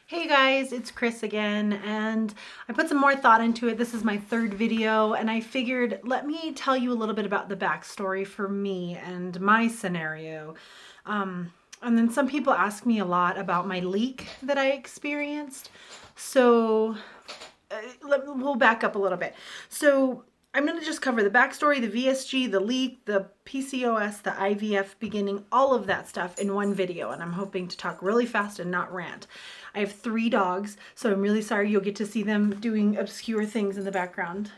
Hey guys, it's Chris again, and I put some more thought into it. This is my third video, and I figured let me tell you a little bit about the backstory for me and my scenario. And then some people ask me a lot about my leak that I experienced. So we'll back up a little bit. So I'm going to just cover the backstory, the VSG, the leak, the PCOS, the IVF beginning, all of that stuff in one video. And I'm hoping to talk really fast and not rant. I have 3 dogs, so I'm really sorry you'll get to see them doing obscure things in the background.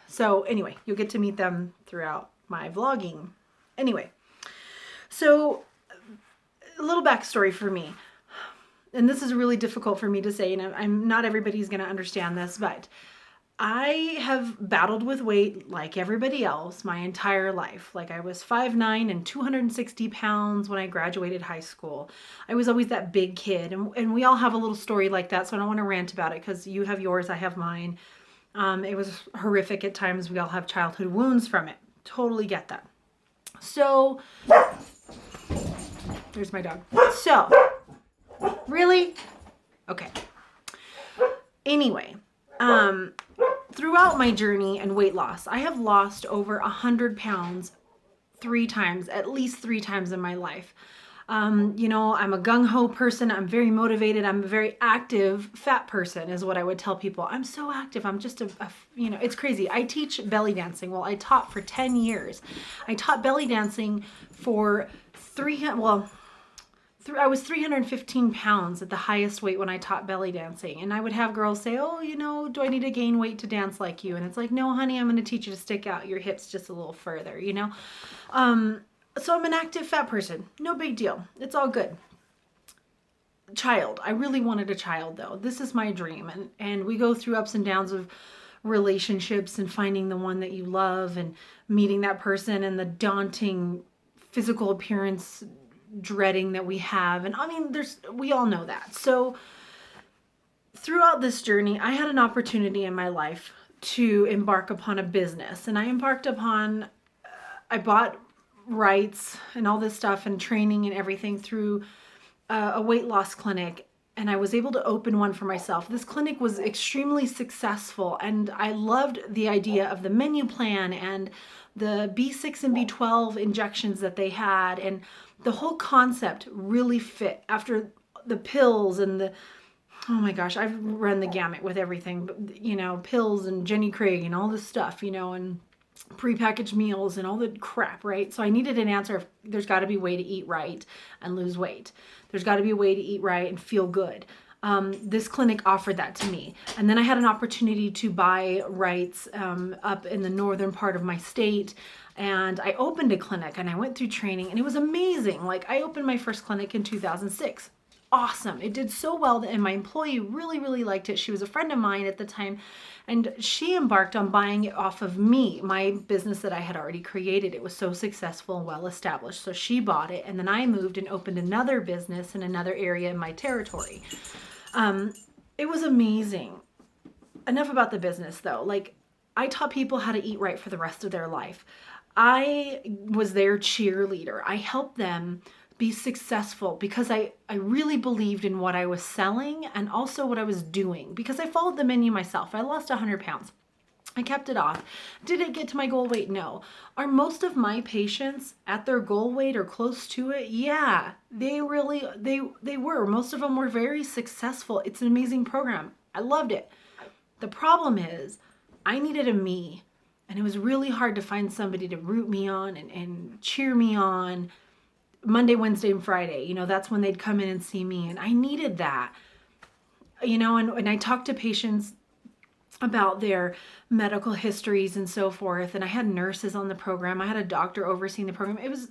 So anyway, you'll get to meet them throughout my vlogging. Anyway, so a little backstory for me. And this is really difficult for me to say, and I'm not everybody's going to understand this, but I have battled with weight like everybody else my entire life. Like I was 5'9" and 260 pounds when I graduated high school. I was always that big kid, and we all have a little story like that, so I don't want to rant about it because you have yours, I have mine. It was horrific at times. We all have childhood wounds from it. Totally get that. So, there's my dog. So, really? Okay. Anyway, throughout my journey and weight loss, I have lost over 100 pounds 3 times, at least 3 times in my life. You know, I'm a gung-ho person. I'm very motivated. I'm a very active fat person is what I would tell people. I'm so active. I'm just you know, it's crazy. I teach belly dancing. Well, I taught for 10 years. I taught belly dancing for I was 315 pounds at the highest weight when I taught belly dancing. And I would have girls say, oh, you know, do I need to gain weight to dance like you? And it's like, no, honey, I'm going to teach you to stick out your hips just a little further, you know? So I'm an active fat person. No big deal. It's all good. Child. I really wanted a child, though. This is my dream. And we go through ups and downs of relationships and finding the one that you love and meeting that person and the daunting physical appearance dreading that we have. And I mean, we all know that. So throughout this journey, I had an opportunity in my life to embark upon a business. And I bought rights and all this stuff and training and everything through a weight loss clinic. And I was able to open one for myself. This clinic was extremely successful, and I loved the idea of the menu plan and the B6 and B12 injections that they had, and the whole concept really fit after the pills and oh my gosh, I've run the gamut with everything, you know, pills and Jenny Craig and all this stuff, you know, and prepackaged meals and all the crap, right? So I needed an answer of there's got to be a way to eat right and lose weight. There's got to be a way to eat right and feel good. This clinic offered that to me. And then I had an opportunity to buy rights up in the northern part of my state. And I opened a clinic and I went through training, and it was amazing. Like, I opened my first clinic in 2006. Awesome. It did so well, and my employee really, really liked it. She was a friend of mine at the time, and she embarked on buying it off of me, my business that I had already created. It was so successful and well established. So she bought it, and then I moved and opened another business in another area in my territory. It was amazing. Enough about the business, though. Like, I taught people how to eat right for the rest of their life. I was their cheerleader. I helped them be successful because I really believed in what I was selling and also what I was doing, because I followed the menu myself. I lost 100 pounds. I kept it off. Did it get to my goal weight? No. Are most of my patients at their goal weight or close to it? Yeah, they were. Most of them were very successful. It's an amazing program. I loved it. The problem is I needed a me, and it was really hard to find somebody to root me on and cheer me on Monday, Wednesday, and Friday. You know, that's when they'd come in and see me, and I needed that. You know, and I talked to patients about their medical histories and so forth. And I had nurses on the program. I had a doctor overseeing the program. It was,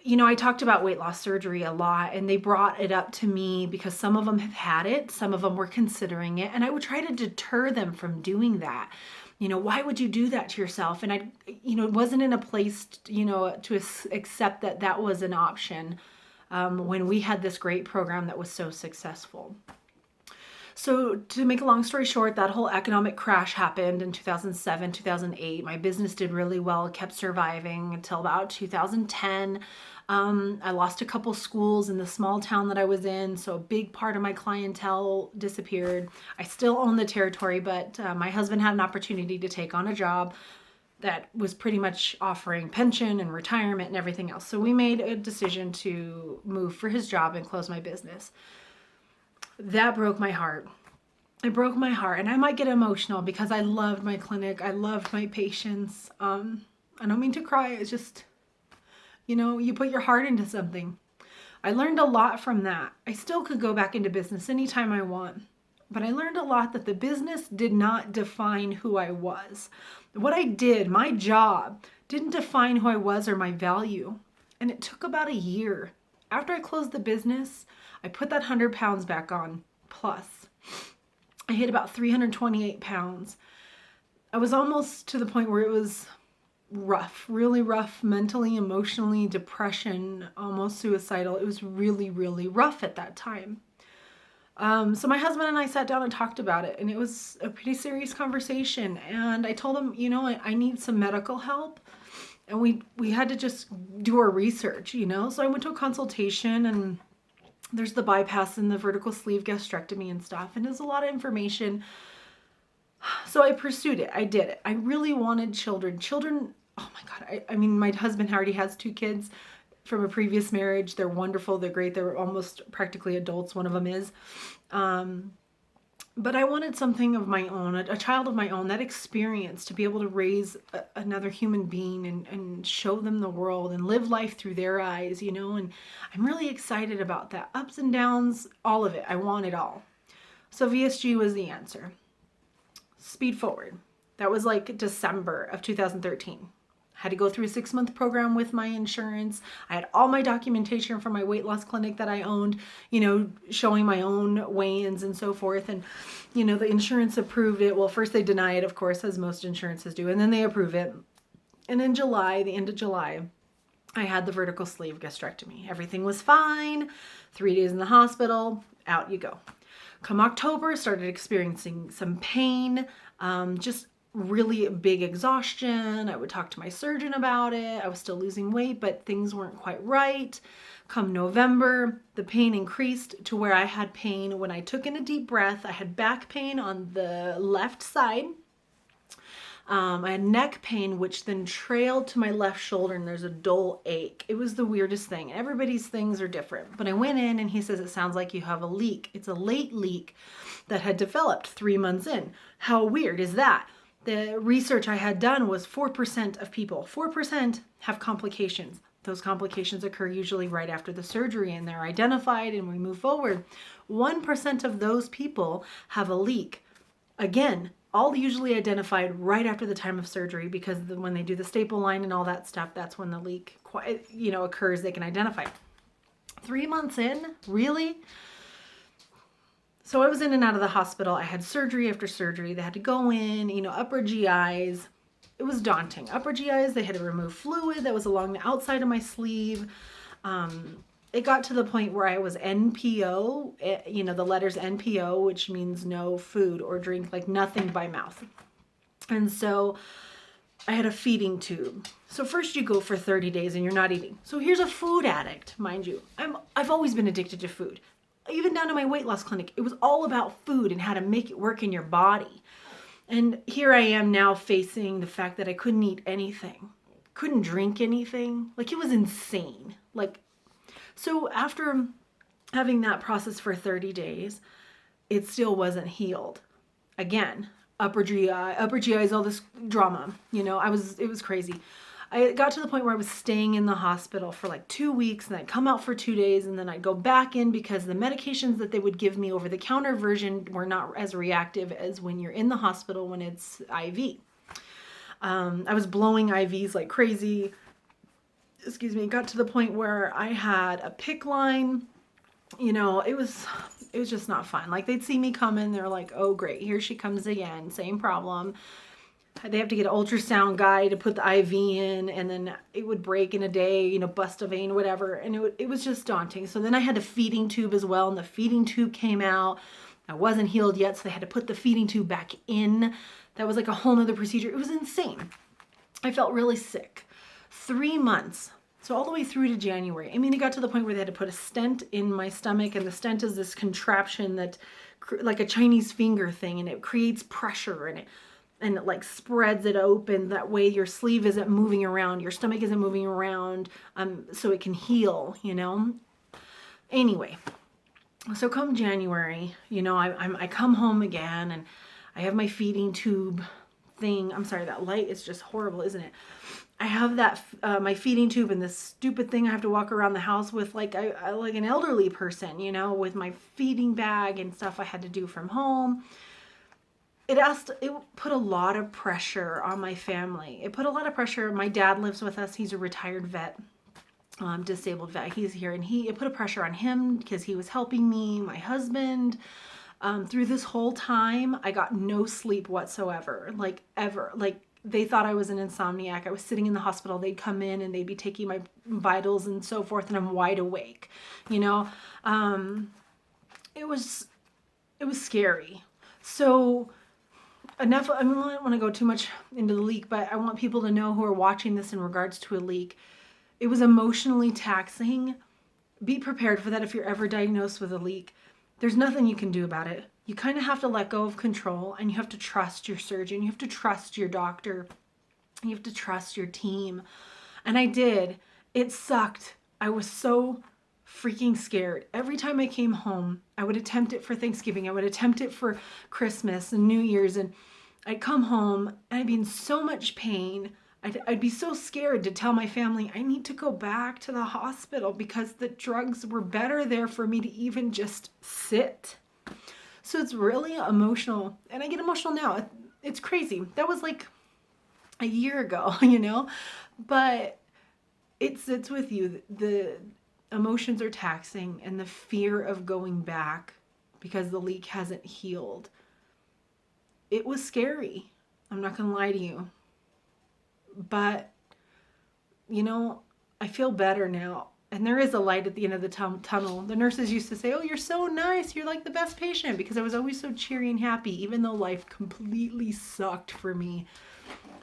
you know, I talked about weight loss surgery a lot, and they brought it up to me because some of them have had it. Some of them were considering it. And I would try to deter them from doing that. You know, why would you do that to yourself? And I, you know, wasn't in a place, you know, to accept that that was an option when we had this great program that was so successful. So to make a long story short, that whole economic crash happened in 2007, 2008. My business did really well, kept surviving until about 2010. I lost a couple schools in the small town that I was in, so a big part of my clientele disappeared. I still own the territory, but my husband had an opportunity to take on a job that was pretty much offering pension and retirement and everything else. So we made a decision to move for his job and close my business. That broke my heart. It broke my heart, and I might get emotional because I loved my clinic. I loved my patients. I don't mean to cry. It's just, you put your heart into something. I learned a lot from that. I still could go back into business anytime I want, but I learned a lot that the business did not define who I was. What I did, my job, didn't define who I was or my value. And it took about a year. After I closed the business, I put that 100 pounds back on, plus. I hit about 328 pounds. I was almost to the point where it was rough, really rough, mentally, emotionally, depression, almost suicidal. It was really, really rough at that time. So my husband and I sat down and talked about it, and it was a pretty serious conversation. And I told him, I need some medical help. And we had to just do our research, So I went to a consultation, and there's the bypass and the vertical sleeve gastrectomy and stuff. And there's a lot of information. So I pursued it. I did it. I really wanted children. Children, oh my God. I mean, my husband already has 2 kids from a previous marriage. They're wonderful. They're great. They're almost practically adults. One of them is. But I wanted something of my own, a child of my own, that experience to be able to raise another human being and show them the world and live life through their eyes, and I'm really excited about that. Ups and downs, all of it. I want it all. So VSG was the answer. Speed forward. That was like December of 2013. Had to go through a 6-month program with my insurance. I had all my documentation from my weight loss clinic that I owned, showing my own weigh-ins and so forth. And, the insurance approved it. Well, first they deny it, of course, as most insurances do, and then they approve it. And in July, the end of July, I had the vertical sleeve gastrectomy. Everything was fine. 3 days in the hospital, out you go. Come October, started experiencing some pain, just really big exhaustion. I would talk to my surgeon about it. I was still losing weight, but things weren't quite right. Come November, the pain increased to where I had pain when I took in a deep breath. I had back pain on the left side. I had neck pain, which then trailed to my left shoulder, and there's a dull ache. It was the weirdest thing. Everybody's things are different. But I went in, and he says, it sounds like you have a leak. It's a late leak that had developed 3 months in. How weird is that? The research I had done was 4% of people, 4% have complications. Those complications occur usually right after the surgery, and they're identified and we move forward. 1% of those people have a leak. Again, all usually identified right after the time of surgery, because when they do the staple line and all that stuff, that's when the leak occurs. They can identify. 3 months in, really? So I was in and out of the hospital. I had surgery after surgery. They had to go in, upper GIs. It was daunting. Upper GIs, they had to remove fluid that was along the outside of my sleeve. It got to the point where I was NPO, the letters NPO, which means no food or drink, like nothing by mouth. And so I had a feeding tube. So first you go for 30 days and you're not eating. So here's a food addict, mind you. I've always been addicted to food. Even down to my weight loss clinic, it was all about food and how to make it work in your body. And here I am now facing the fact that I couldn't eat anything, couldn't drink anything. Like, it was insane. So after having that process for 30 days, it still wasn't healed. Again, upper GI is all this drama. It was crazy. I got to the point where I was staying in the hospital for like 2 weeks, and I'd come out for 2 days, and then I'd go back in because the medications that they would give me over the counter version were not as reactive as when you're in the hospital when it's IV. I was blowing IVs like crazy. It got to the point where I had a PICC line. It was just not fun. Like, they'd see me coming, they're like, oh great, here she comes again, same problem. They have to get an ultrasound guy to put the IV in, and then it would break in a day, bust a vein, whatever. And it was just daunting. So then I had a feeding tube as well, and the feeding tube came out. I wasn't healed yet, so they had to put the feeding tube back in. That was like a whole nother procedure. It was insane. I felt really sick. 3 months. So all the way through to January. I mean, it got to the point where they had to put a stent in my stomach, and the stent is this contraption that, like a Chinese finger thing, and it creates pressure, and it like spreads it open. That way your sleeve isn't moving around, your stomach isn't moving around, so it can heal, you know? Anyway, so come January, you know, I come home again, and I have my feeding tube thing. I'm sorry, that light is just horrible, isn't it? I have that my feeding tube and this stupid thing I have to walk around the house with, like like an elderly person, you know, with my feeding bag and stuff I had to do from home. It put a lot of pressure on my family. It put a lot of pressure. My dad lives with us. He's a retired vet, disabled vet. He's here, and it put a pressure on him because he was helping me, my husband. Through this whole time, I got no sleep whatsoever, like ever. Like, they thought I was an insomniac. I was sitting in the hospital. They'd come in and they'd be taking my vitals and so forth, and I'm wide awake, you know? It was scary. So enough, I don't want to go too much into the leak, but I want people to know who are watching this in regards to a leak. It was emotionally taxing. Be prepared for that if you're ever diagnosed with a leak. There's nothing you can do about it. You kind of have to let go of control, and you have to trust your surgeon. You have to trust your doctor. You have to trust your team. And I did. It sucked. I was so freaking scared. Every time I came home, I would attempt it for Thanksgiving. I would attempt it for Christmas and New Year's. And I'd come home and I'd be in so much pain. I'd be so scared to tell my family, I need to go back to the hospital because the drugs were better there for me to even just sit. So it's really emotional, and I get emotional now. It's crazy. That was like a year ago, you know, but it sits with you. The emotions are taxing, and the fear of going back because the leak hasn't healed. It was scary. I'm not going to lie to you. But, you know, I feel better now. And there is a light at the end of the tunnel. The nurses used to say, oh, you're so nice. You're like the best patient, because I was always so cheery and happy, even though life completely sucked for me.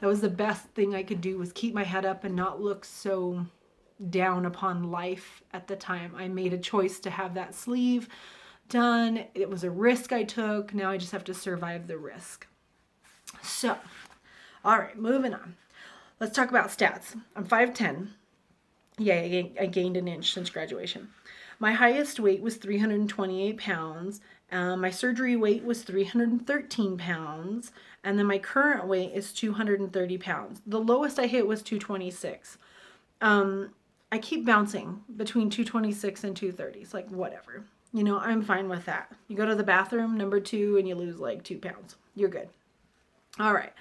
That was the best thing I could do, was keep my head up and not look so down upon life at the time. I made a choice to have that sleeve done. It was a risk I took. Now I just have to survive the risk. So, all right, moving on. Let's talk about stats. I'm 5'10". Yeah, I gained an inch since graduation. My highest weight was 328 pounds. My surgery weight was 313 pounds. And then my current weight is 230 pounds. The lowest I hit was 226. I keep bouncing between 226 and 230. It's like, whatever. You know, I'm fine with that. You go to the bathroom, number 2, and you lose like 2 pounds. You're good. All right.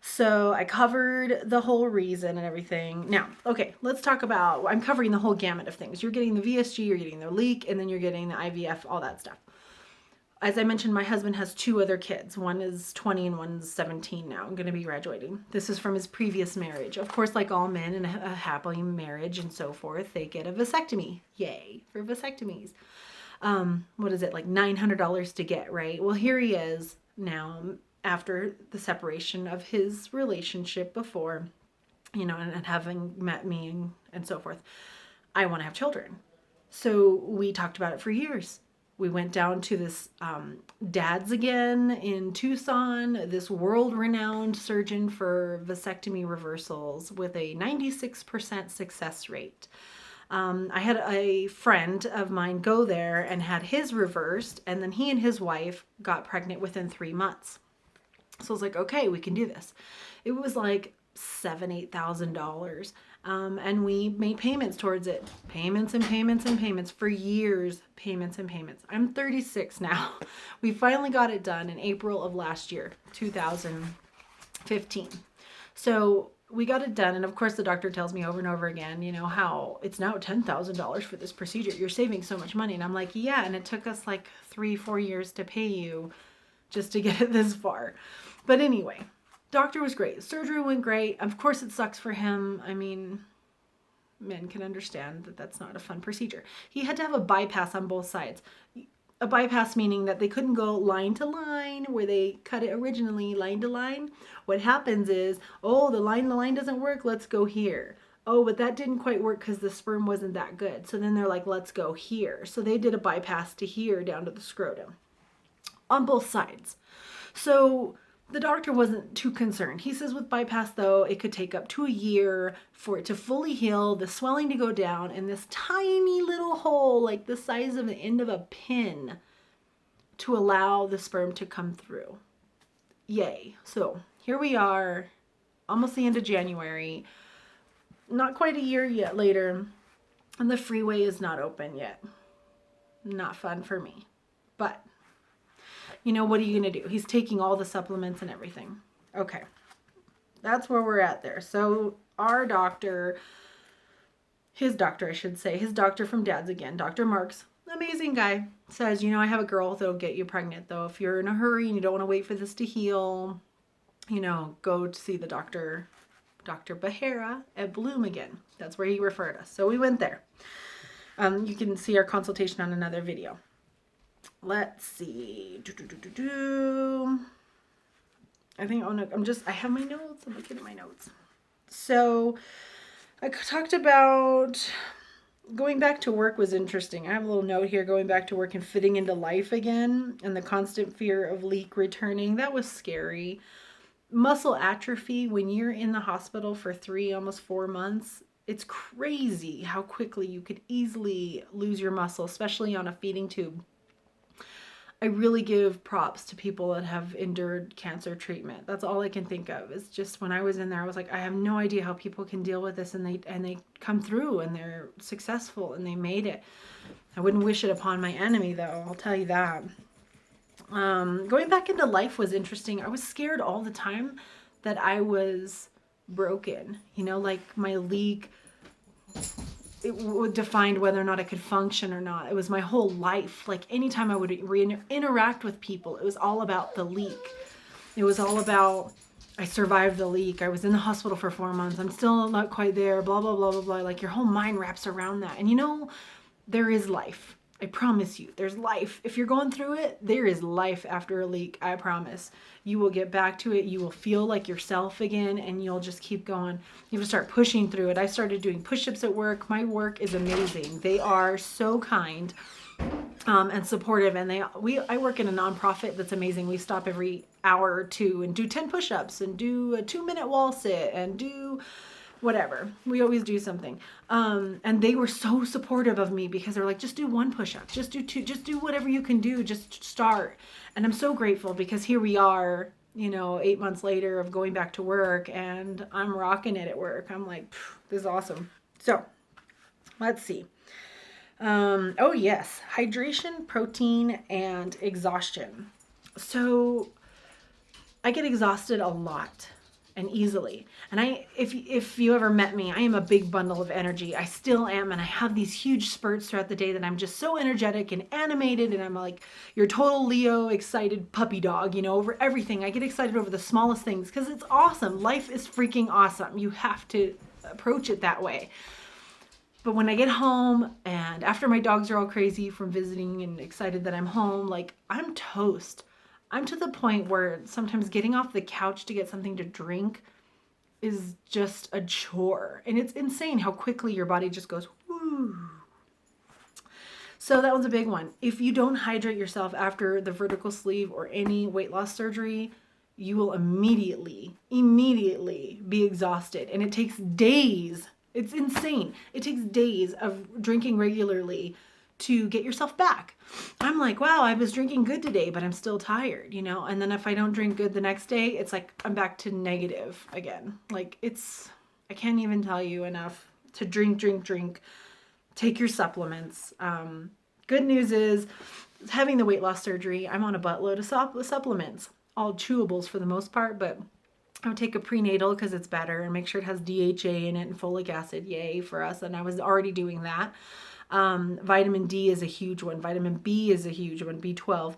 So I covered the whole reason and everything. Now, okay, let's talk about, I'm covering the whole gamut of things. You're getting the VSG, you're getting the leak, and then you're getting the IVF, all that stuff. As I mentioned, my husband has 2 other kids. One is 20 and one's 17 now. I'm going to be graduating. This is from his previous marriage. Of course, like all men in a happy marriage and so forth, they get a vasectomy. Yay for vasectomies. What is it, like $900 to get, right? Well, here he is now, after the separation of his relationship before, you know, and having met me and so forth. I want to have children. So we talked about it for years. We went down to this Dad's Again in Tucson, this world-renowned surgeon for vasectomy reversals with a 96% success rate. I had a friend of mine go there and had his reversed, and then he and his wife got pregnant within 3 months. So I was like, okay, we can do this. It was like $7,000-$8,000. And we made payments towards it. Payments and payments and payments for years. Payments and payments. I'm 36 now. We finally got it done in April of last year, 2015. So we got it done. And of course, the doctor tells me over and over again, you know, how it's now $10,000 for this procedure. You're saving so much money. And I'm like, yeah. And it took us like 3-4 years to pay you just to get it this far. But anyway, doctor was great. Surgery went great. Of course, it sucks for him. I mean, men can understand that that's not a fun procedure. He had to have a bypass on both sides. a bypass meaning that they couldn't go line to line where they cut it originally, line to line. What happens is, oh, the line doesn't work, let's go here. Oh, but that didn't quite work because the sperm wasn't that good. So then they're like, let's go here. So they did a bypass to here down to the scrotum on both sides. So the doctor wasn't too concerned. He says with bypass, though, it could take up to a year for it to fully heal, the swelling to go down, and this tiny little hole, like the size of the end of a pin, to allow the sperm to come through. Yay. So here we are, almost the end of January, not quite a year yet later, and the freeway is not open yet. Not fun for me. But you know, what are you going to do? He's taking all the supplements and everything. Okay. That's where we're at there. So our doctor, his doctor, I should say, his doctor from Dad's again, Dr. Marks, amazing guy, says, you know, I have a girl that'll get you pregnant, though. If you're in a hurry and you don't want to wait for this to heal, you know, go to see the doctor, Dr. Behera at Bloom again. That's where he referred us. So we went there. You can see our consultation on another video. Let's see. I think I have my notes. I'm looking at my notes. So I talked about going back to work was interesting. I have a little note here, going back to work and fitting into life again, and the constant fear of leak returning. That was scary. Muscle atrophy, when you're in the hospital for 3, almost 4 months, it's crazy how quickly you could easily lose your muscle, especially on a feeding tube. I really give props to people that have endured cancer treatment. That's all I can think of. It's just when I was in there, I was like, I have no idea how people can deal with this, and they come through and they're successful and they made it. I wouldn't wish it upon my enemy, though. I'll tell you that. Going back into life was interesting. I was scared all the time that I was broken. You know, like my leak, it would define whether or not I could function or not. It was my whole life. Like anytime I would interact with people, it was all about the leak. It was all about, I survived the leak. I was in the hospital for 4 months. I'm still not quite there, blah, blah, blah, blah, blah. Like your whole mind wraps around that. And you know, there is life. I promise you, there's life. If you're going through it, there is life after a leak. I promise. You will get back to it. You will feel like yourself again, and you'll just keep going. You have to start pushing through it. I started doing push-ups at work. My work is amazing. They are so kind and supportive, and I work in a nonprofit that's amazing. We stop every hour or two and do 10 push-ups and do a 2-minute wall sit and do whatever. We always do something. And they were so supportive of me because they're like, just do 1 push-up, just do 2, just do whatever you can do, just start. And I'm so grateful because here we are, you know, 8 months later of going back to work, and I'm rocking it at work. I'm like, this is awesome. So let's see. Oh yes, hydration, protein, and exhaustion. So I get exhausted a lot and easily. And if you ever met me, I am a big bundle of energy. I still am, and I have these huge spurts throughout the day that I'm just so energetic and animated, and I'm like your total Leo excited puppy dog, you know, over everything. I get excited over the smallest things because it's awesome. Life is freaking awesome. You have to approach it that way. But when I get home and after my dogs are all crazy from visiting and excited that I'm home, like I'm toast. I'm to the point where sometimes getting off the couch to get something to drink is just a chore. And it's insane how quickly your body just goes, whoo. So that was a big one. If you don't hydrate yourself after the vertical sleeve or any weight loss surgery, you will immediately be exhausted. And it takes days. It's insane. It takes days of drinking regularly to get yourself back. I'm like, wow, I was drinking good today, but I'm still tired, you know? And then if I don't drink good the next day, it's like I'm back to negative again. Like I can't even tell you enough to drink. Take your supplements. Good news is having the weight loss surgery, I'm on a buttload of supplements, all chewables for the most part, but I would take a prenatal because it's better and make sure it has DHA in it and folic acid. Yay for us. And I was already doing that. Vitamin D is a huge one. Vitamin B is a huge one. B12.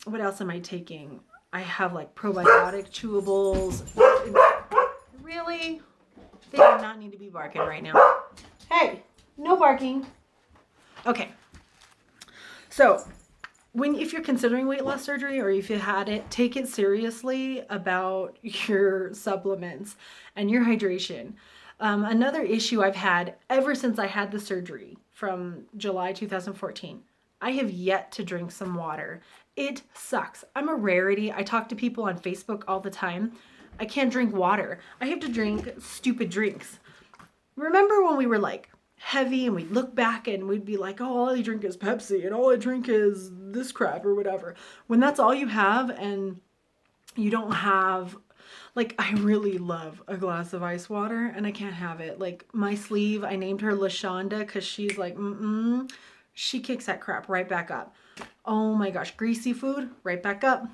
What else am I taking? I have like probiotic chewables. Really? They do not need to be barking right now. Hey, no barking. Okay. So if you're considering weight loss surgery or if you had it, take it seriously about your supplements and your hydration. Another issue I've had ever since I had the surgery from July 2014, I have yet to drink some water. It sucks. I'm a rarity. I talk to people on Facebook all the time. I can't drink water. I have to drink stupid drinks. Remember when we were like heavy and we'd look back and we'd be like, oh, all I drink is Pepsi and all I drink is this crap or whatever. When that's all you have and you don't have, like, I really love a glass of ice water and I can't have it. Like my sleeve, I named her LaShonda because she's like, she kicks that crap right back up. Oh my gosh, greasy food, right back up.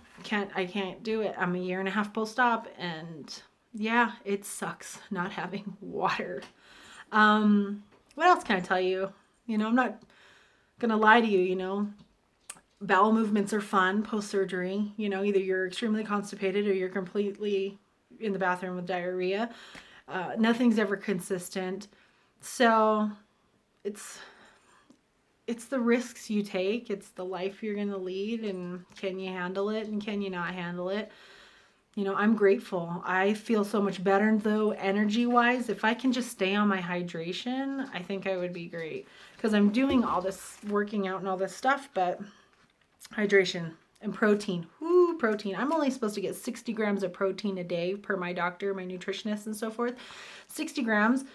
I can't do it. I'm a year and a half post-op and yeah, it sucks not having water. What else can I tell you? You know, I'm not going to lie to you, you know. Bowel movements are fun post-surgery. You know, either you're extremely constipated or you're completely in the bathroom with diarrhea. Nothing's ever consistent. So it's the risks you take. It's the life you're going to lead, and can you handle it and can you not handle it? You know, I'm grateful. I feel so much better though, energy-wise. If I can just stay on my hydration, I think I would be great. Because I'm doing all this working out and all this stuff, but hydration and protein. Woo, protein. I'm only supposed to get 60 grams of protein a day per my doctor, my nutritionist and so forth. 60 grams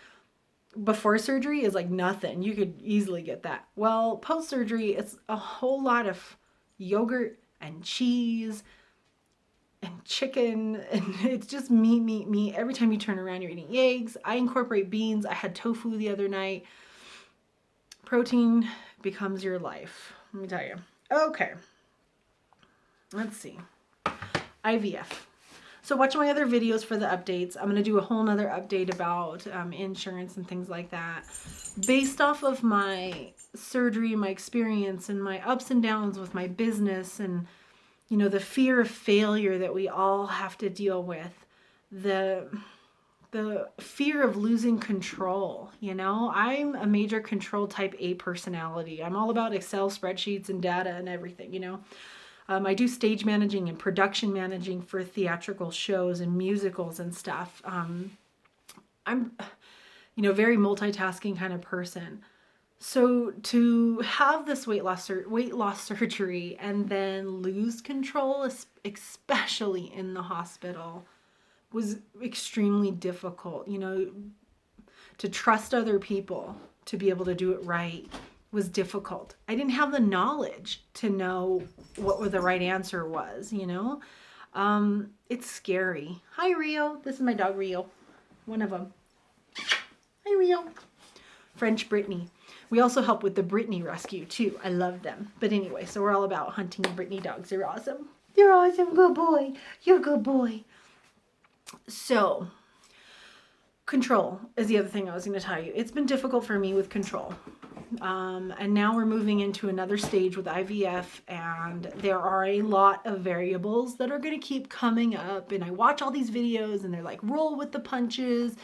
before surgery is like nothing. You could easily get that. Well, post-surgery, it's a whole lot of yogurt and cheese and chicken, and it's just meat. Every time you turn around, you're eating eggs. I incorporate beans. I had tofu the other night. Protein becomes your life, let me tell you. Okay, let's see. IVF. So watch my other videos for the updates. I'm going to do a whole nother update about insurance and things like that. Based off of my surgery, my experience, and my ups and downs with my business, and you know, the fear of failure that we all have to deal with, the fear of losing control. You know, I'm a major control type A personality. I'm all about Excel spreadsheets and data and everything, you know. I do stage managing and production managing for theatrical shows and musicals and stuff. I'm, you know, very multitasking kind of person. So to have this weight loss surgery and then lose control, especially in the hospital, was extremely difficult. You know, to trust other people to be able to do it right was difficult. I didn't have the knowledge to know what the right answer was, you know. It's scary. Hi, Rio. This is my dog, Rio. One of them. Hi, Rio. French Brittany. We also help with the Brittany rescue too. I love them. But anyway, so we're all about hunting Brittany dogs. They're awesome. They're awesome. Good boy. You're a good boy. So, control is the other thing I was going to tell you. It's been difficult for me with control. And now we're moving into another stage with IVF, and there are a lot of variables that are going to keep coming up. And I watch all these videos and they're like, roll with the punches,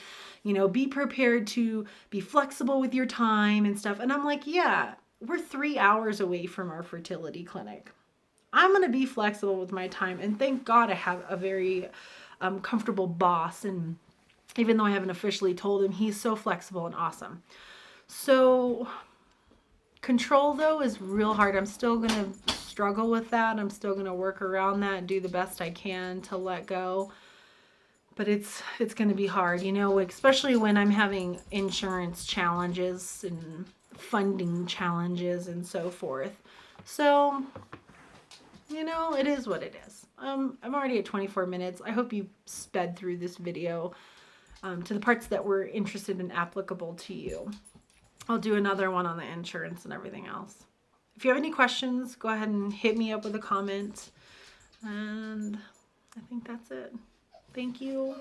you know, be prepared to be flexible with your time and stuff. And I'm like, yeah, we're 3 hours away from our fertility clinic. I'm going to be flexible with my time. And thank God I have a very comfortable boss. And even though I haven't officially told him, he's so flexible and awesome. So control though is real hard. I'm still going to struggle with that. I'm still going to work around that and do the best I can to let go. But it's going to be hard, you know, especially when I'm having insurance challenges and funding challenges and so forth. So, you know, it is what it is. I'm already at 24 minutes. I hope you sped through this video to the parts that were interested and applicable to you. I'll do another one on the insurance and everything else. If you have any questions, go ahead and hit me up with a comment. And I think that's it. Thank you.